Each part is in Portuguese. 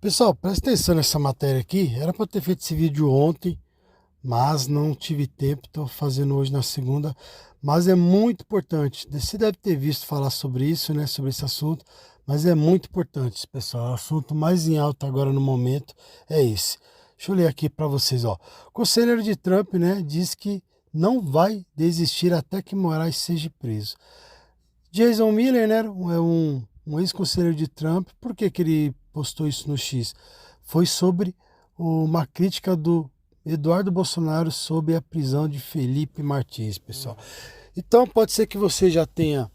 Pessoal, presta atenção nessa matéria aqui. Era para ter feito esse vídeo ontem, mas não tive tempo. Estou fazendo hoje na segunda. Mas é muito importante. Você deve ter visto falar sobre isso, né? Sobre esse assunto. Mas é muito importante, pessoal. O assunto mais em alta agora no momento é esse. Deixa eu ler aqui para vocês, ó. O conselheiro de Trump, né, diz que não vai desistir até que Moraes seja preso. Jason Miller, né, um ex-conselheiro de Trump. Por que que ele postou isso no X? Foi sobre uma crítica do Eduardo Bolsonaro sobre a prisão de Felipe Martins, pessoal. Então pode ser que você já tenha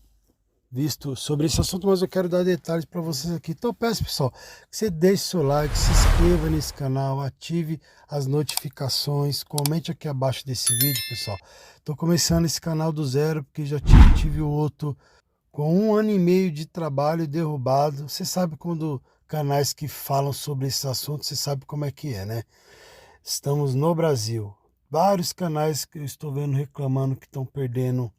visto sobre esse assunto, mas eu quero dar detalhes para vocês aqui. Então eu peço, pessoal, que você deixe seu like, se inscreva nesse canal, ative as notificações, comente aqui abaixo desse vídeo, pessoal. Estou começando esse canal do zero, porque já tive o outro com 1 ano e meio de trabalho derrubado. Você sabe quando canais que falam sobre esse assunto, você sabe como é que é, né? Estamos no Brasil. Vários canais que eu estou vendo reclamando que estão perdendo.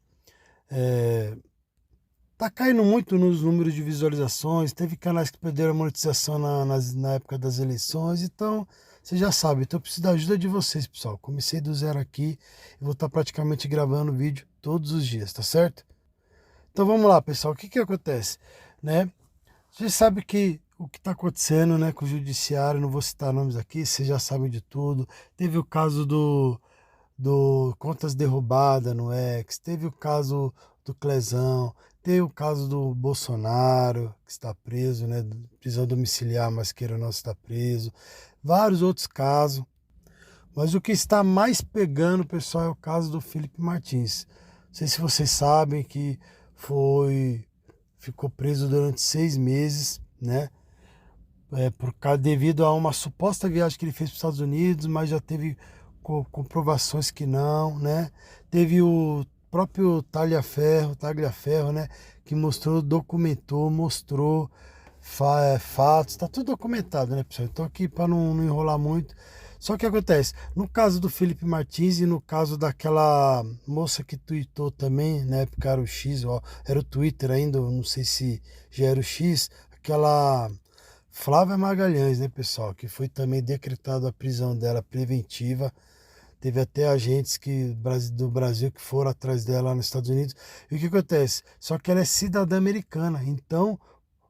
Tá caindo muito nos números de visualizações. Teve canais que perderam a monetização na época das eleições. Então, você já sabe. Então, eu preciso da ajuda de vocês, pessoal. Comecei do zero aqui e vou estar praticamente gravando vídeo todos os dias, tá certo? Então vamos lá, pessoal. O que que acontece, né? Você sabe que o que está acontecendo, né, com o judiciário, não vou citar nomes aqui, vocês já sabem de tudo. Teve o caso do contas derrubadas no X, teve o caso do Clezão, teve o caso do Bolsonaro, que está preso, né, prisão domiciliar, mas queira ou não está preso. Vários outros casos. Mas o que está mais pegando, pessoal, é o caso do Felipe Martins. Não sei se vocês sabem que ficou preso durante 6 meses, né? Devido a uma suposta viagem que ele fez para os Estados Unidos, mas já teve comprovações que não, né? Teve o próprio Tagliaferro, né? Que mostrou fatos, está tudo documentado, né, pessoal? Então aqui para não enrolar muito. Só que acontece, no caso do Felipe Martins e no caso daquela moça que tweetou também, né, porque era o X, ó, era o Twitter ainda, não sei se já era o X, aquela Flávia Magalhães, né, pessoal, que foi também decretada a prisão dela preventiva. Teve até agentes do Brasil que foram atrás dela lá nos Estados Unidos. E o que acontece? Só que ela é cidadã americana, então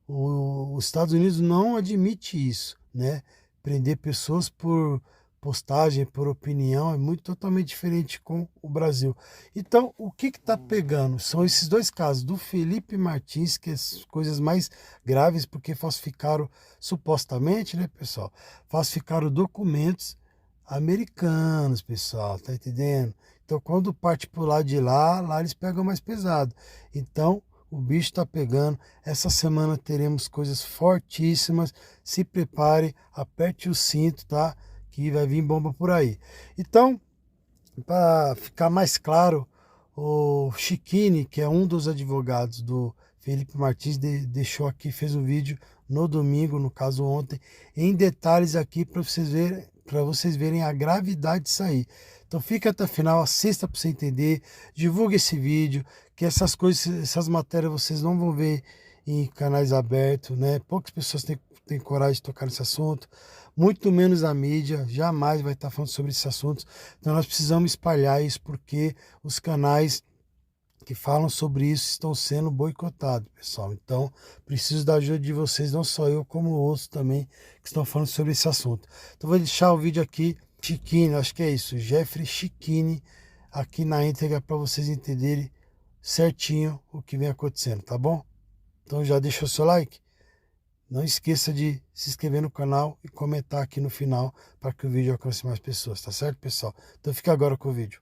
os Estados Unidos não admite isso, né? Prender pessoas por postagem, por opinião, é muito totalmente diferente com o Brasil. Então, o que está pegando? São esses dois casos, do Felipe Martins, que é as coisas mais graves, porque falsificaram, supostamente, né, pessoal? Falsificaram documentos americanos, pessoal, tá entendendo? Então, quando parte pro lado de lá eles pegam mais pesado. Então, o bicho tá pegando. Essa semana teremos coisas fortíssimas. Se prepare, aperte o cinto, tá? Que vai vir bomba por aí. Então, para ficar mais claro, o Chiquini, que é um dos advogados do Felipe Martins, deixou aqui, fez um vídeo no domingo, no caso ontem, em detalhes aqui para vocês verem a gravidade disso aí. Então fica até o final, assista para você entender, divulgue esse vídeo, que essas coisas, essas matérias vocês não vão ver em canais abertos, né? Poucas pessoas têm coragem de tocar nesse assunto, muito menos a mídia, jamais vai estar falando sobre esses assuntos. Então nós precisamos espalhar isso, porque os canais que falam sobre isso estão sendo boicotados, pessoal. Então, preciso da ajuda de vocês, não só eu, como outros também que estão falando sobre esse assunto. Então, vou deixar o vídeo aqui, Chiquini, acho que é isso, Jeffrey Chiquini, aqui na íntegra, para vocês entenderem certinho o que vem acontecendo, tá bom? Então, já deixa o seu like. Não esqueça de se inscrever no canal e comentar aqui no final para que o vídeo alcance mais pessoas, tá certo, pessoal? Então, fica agora com o vídeo.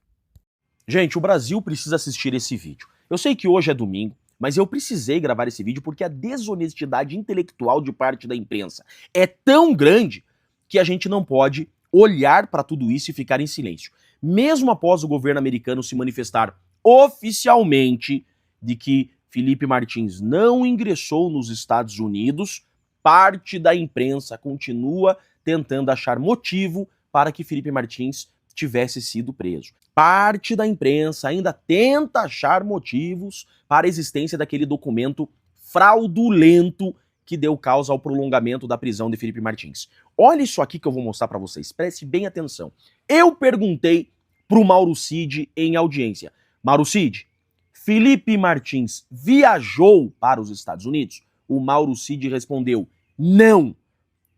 Gente, o Brasil precisa assistir esse vídeo. Eu sei que hoje é domingo, mas eu precisei gravar esse vídeo porque a desonestidade intelectual de parte da imprensa é tão grande que a gente não pode olhar para tudo isso e ficar em silêncio. Mesmo após o governo americano se manifestar oficialmente de que Felipe Martins não ingressou nos Estados Unidos, parte da imprensa continua tentando achar motivo para que Felipe Martins tivesse sido preso. Parte da imprensa ainda tenta achar motivos para a existência daquele documento fraudulento que deu causa ao prolongamento da prisão de Felipe Martins. Olha isso aqui que eu vou mostrar para vocês, preste bem atenção. Eu perguntei pro Mauro Cid em audiência: Mauro Cid, Felipe Martins viajou para os Estados Unidos? O Mauro Cid respondeu: não.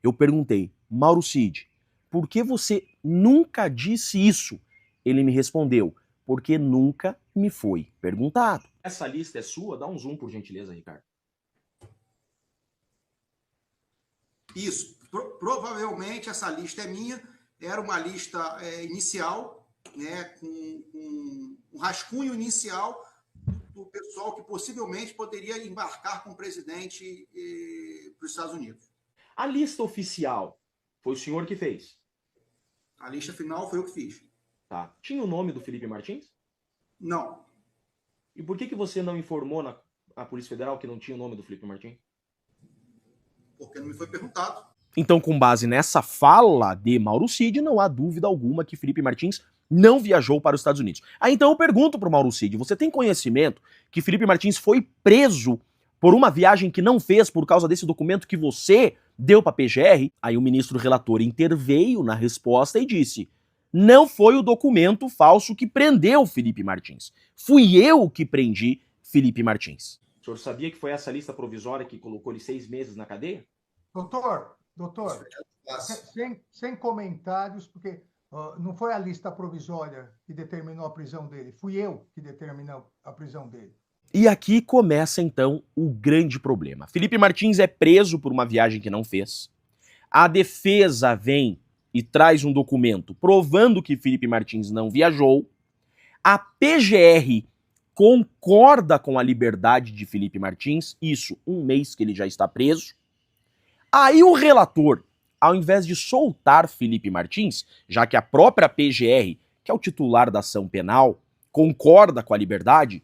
Eu perguntei: Mauro Cid, por que você nunca disse isso? Ele me respondeu: porque nunca me foi perguntado. Essa lista é sua? Dá um zoom, por gentileza, Ricardo. Isso. Provavelmente essa lista é minha. Era uma lista inicial, né, com um rascunho inicial do pessoal que possivelmente poderia embarcar com o presidente para os Estados Unidos. A lista oficial foi o senhor que fez? A lista final foi eu que fiz. Tá. Tinha o nome do Felipe Martins? Não. E por que você não informou na Polícia Federal que não tinha o nome do Felipe Martins? Porque não me foi perguntado. Então, com base nessa fala de Mauro Cid, não há dúvida alguma que Felipe Martins não viajou para os Estados Unidos. Aí então eu pergunto pro Mauro Cid: você tem conhecimento que Felipe Martins foi preso por uma viagem que não fez por causa desse documento que você deu para a PGR? Aí o ministro relator interveio na resposta e disse: não foi o documento falso que prendeu Felipe Martins. Fui eu que prendi Felipe Martins. O senhor sabia que foi essa lista provisória que colocou ele 6 meses na cadeia? Doutor, sem comentários, porque não foi a lista provisória que determinou a prisão dele, fui eu que determinou a prisão dele. E aqui começa então o grande problema. Felipe Martins é preso por uma viagem que não fez. A defesa vem e traz um documento provando que Felipe Martins não viajou. A PGR concorda com a liberdade de Felipe Martins, isso 1 mês que ele já está preso. Aí o relator, ao invés de soltar Felipe Martins, já que a própria PGR, que é o titular da ação penal, concorda com a liberdade,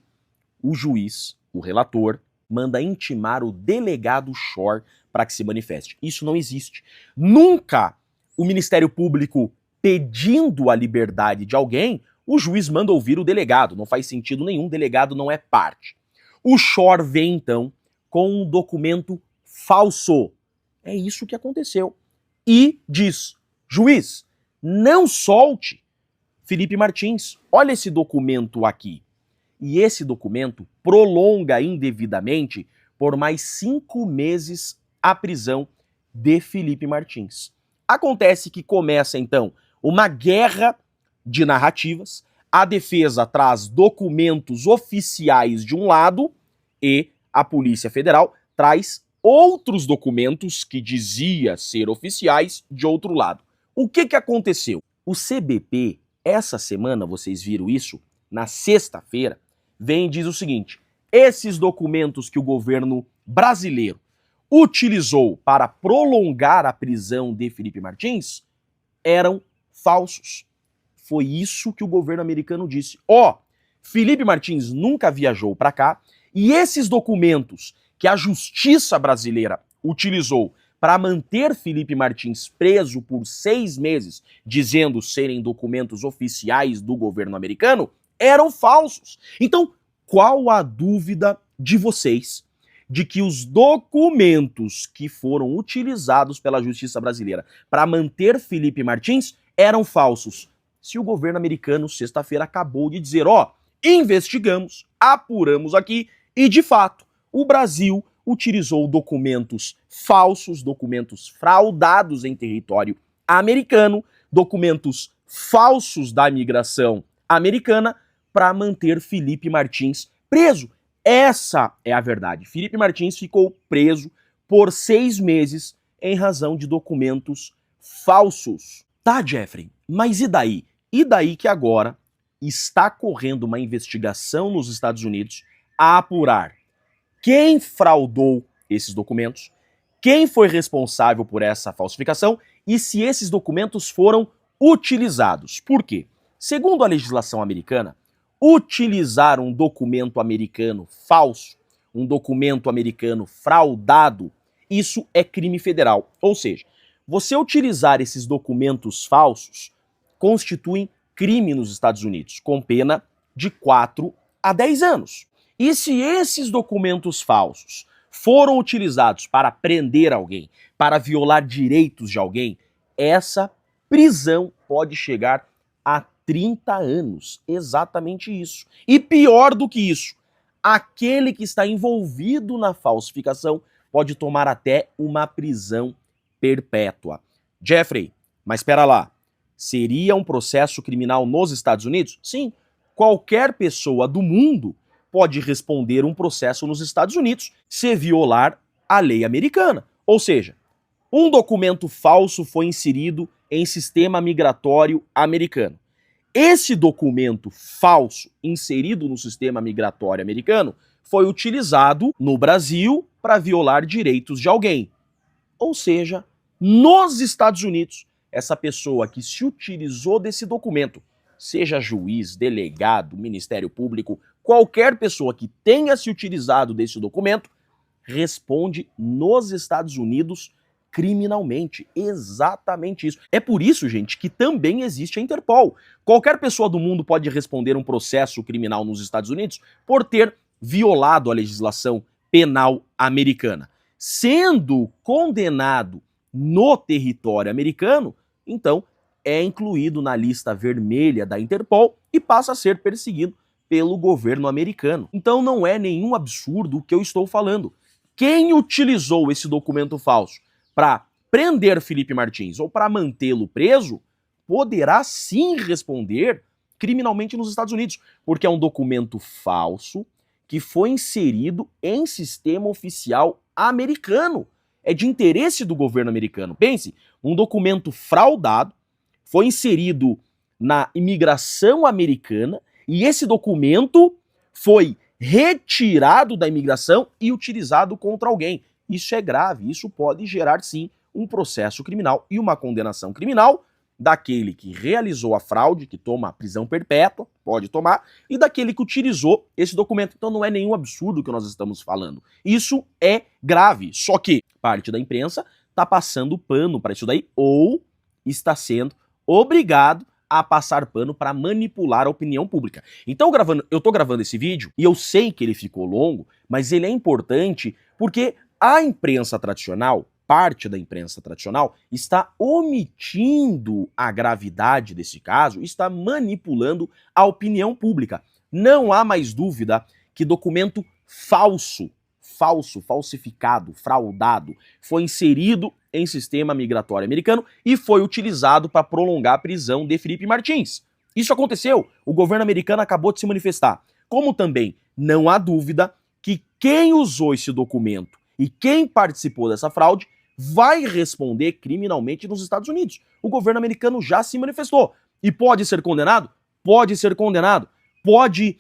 o juiz, o relator, manda intimar o delegado Shor para que se manifeste. Isso não existe. Nunca o Ministério Público pedindo a liberdade de alguém, o juiz manda ouvir o delegado. Não faz sentido nenhum, o delegado não é parte. O Shor vem então com um documento falso. É isso que aconteceu. E diz: juiz, não solte Felipe Martins. Olha esse documento aqui. E esse documento prolonga indevidamente por mais 5 meses a prisão de Felipe Martins. Acontece que começa então uma guerra de narrativas. A defesa traz documentos oficiais de um lado e a Polícia Federal traz outros documentos que dizia ser oficiais de outro lado. O que aconteceu? O CBP, essa semana, vocês viram isso, na sexta-feira, vem e diz o seguinte: esses documentos que o governo brasileiro utilizou para prolongar a prisão de Felipe Martins eram falsos. Foi isso que o governo americano disse. Felipe Martins nunca viajou para cá e esses documentos que a justiça brasileira utilizou para manter Felipe Martins preso por 6 meses, dizendo serem documentos oficiais do governo americano, eram falsos. Então, qual a dúvida de vocês de que os documentos que foram utilizados pela justiça brasileira para manter Felipe Martins eram falsos? Se o governo americano, sexta-feira, acabou de dizer: investigamos, apuramos aqui e, de fato, o Brasil utilizou documentos falsos, documentos fraudados em território americano, documentos falsos da imigração americana para manter Felipe Martins preso. Essa é a verdade. Felipe Martins ficou preso por 6 meses em razão de documentos falsos. Tá, Jeffrey, mas e daí? E daí que agora está correndo uma investigação nos Estados Unidos a apurar quem fraudou esses documentos, quem foi responsável por essa falsificação e se esses documentos foram utilizados. Por quê? Segundo a legislação americana, utilizar um documento americano falso, um documento americano fraudado, isso é crime federal. Ou seja, você utilizar esses documentos falsos constituem crime nos Estados Unidos, com pena de 4 a 10 anos. E se esses documentos falsos foram utilizados para prender alguém, para violar direitos de alguém, essa prisão pode chegar a 30 anos. Exatamente isso. E pior do que isso, aquele que está envolvido na falsificação pode tomar até uma prisão perpétua. Jeffrey, mas espera lá. Seria um processo criminal nos Estados Unidos? Sim. Qualquer pessoa do mundo pode responder um processo nos Estados Unidos se violar a lei americana. Ou seja, um documento falso foi inserido em sistema migratório americano. Esse documento falso inserido no sistema migratório americano foi utilizado no Brasil para violar direitos de alguém. Ou seja, nos Estados Unidos, essa pessoa que se utilizou desse documento, seja juiz, delegado, Ministério Público, qualquer pessoa que tenha se utilizado desse documento, responde nos Estados Unidos criminalmente. Exatamente isso. É por isso, gente, que também existe a Interpol. Qualquer pessoa do mundo pode responder um processo criminal nos Estados Unidos por ter violado a legislação penal americana. Sendo condenado no território americano, então é incluído na lista vermelha da Interpol e passa a ser perseguido pelo governo americano. Então não é nenhum absurdo o que eu estou falando. Quem utilizou esse documento falso para prender Felipe Martins ou para mantê-lo preso, poderá sim responder criminalmente nos Estados Unidos, porque é um documento falso que foi inserido em sistema oficial americano. É de interesse do governo americano. Pense, um documento fraudado foi inserido na imigração americana e esse documento foi retirado da imigração e utilizado contra alguém. Isso é grave, isso pode gerar sim um processo criminal e uma condenação criminal daquele que realizou a fraude, que toma a prisão perpétua, pode tomar, e daquele que utilizou esse documento. Então não é nenhum absurdo que nós estamos falando. Isso é grave, só que parte da imprensa está passando pano para isso daí ou está sendo obrigado a passar pano para manipular a opinião pública. Então eu tô gravando esse vídeo e eu sei que ele ficou longo, mas ele é importante porque a imprensa tradicional, parte da imprensa tradicional, está omitindo a gravidade desse caso, está manipulando a opinião pública. Não há mais dúvida que documento falsificado, fraudado, foi inserido em sistema migratório americano e foi utilizado para prolongar a prisão de Felipe Martins. Isso aconteceu, o governo americano acabou de se manifestar. Como também não há dúvida que quem usou esse documento e quem participou dessa fraude vai responder criminalmente nos Estados Unidos. O governo americano já se manifestou. E pode ser condenado? Pode ser condenado. Pode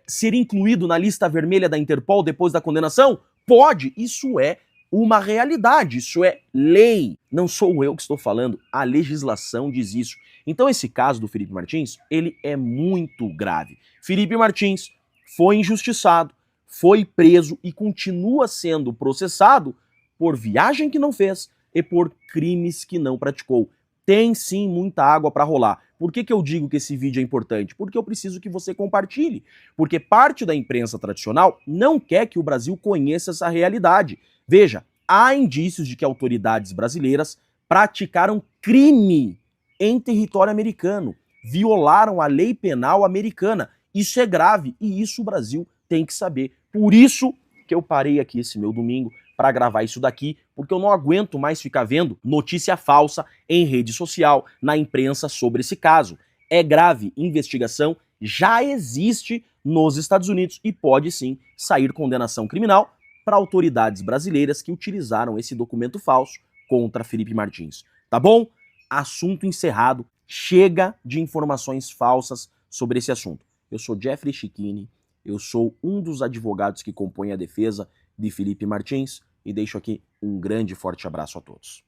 ser incluído na lista vermelha da Interpol depois da condenação? Pode. Isso é uma realidade, isso é lei. Não sou eu que estou falando, a legislação diz isso. Então esse caso do Felipe Martins, ele é muito grave. Felipe Martins foi injustiçado, foi preso e continua sendo processado por viagem que não fez e por crimes que não praticou. Tem sim muita água para rolar. Por que eu digo que esse vídeo é importante? Porque eu preciso que você compartilhe. Porque parte da imprensa tradicional não quer que o Brasil conheça essa realidade. Veja, há indícios de que autoridades brasileiras praticaram crime em território americano, violaram a lei penal americana. Isso é grave e isso o Brasil tem que saber. Por isso que eu parei aqui esse meu domingo para gravar isso daqui, porque eu não aguento mais ficar vendo notícia falsa em rede social, na imprensa sobre esse caso. É grave, investigação já existe nos Estados Unidos e pode sim sair condenação criminal para autoridades brasileiras que utilizaram esse documento falso contra Felipe Martins. Tá bom? Assunto encerrado. Chega de informações falsas sobre esse assunto. Eu sou Jeffrey Chicchini, eu sou um dos advogados que compõem a defesa de Felipe Martins e deixo aqui um grande e forte abraço a todos.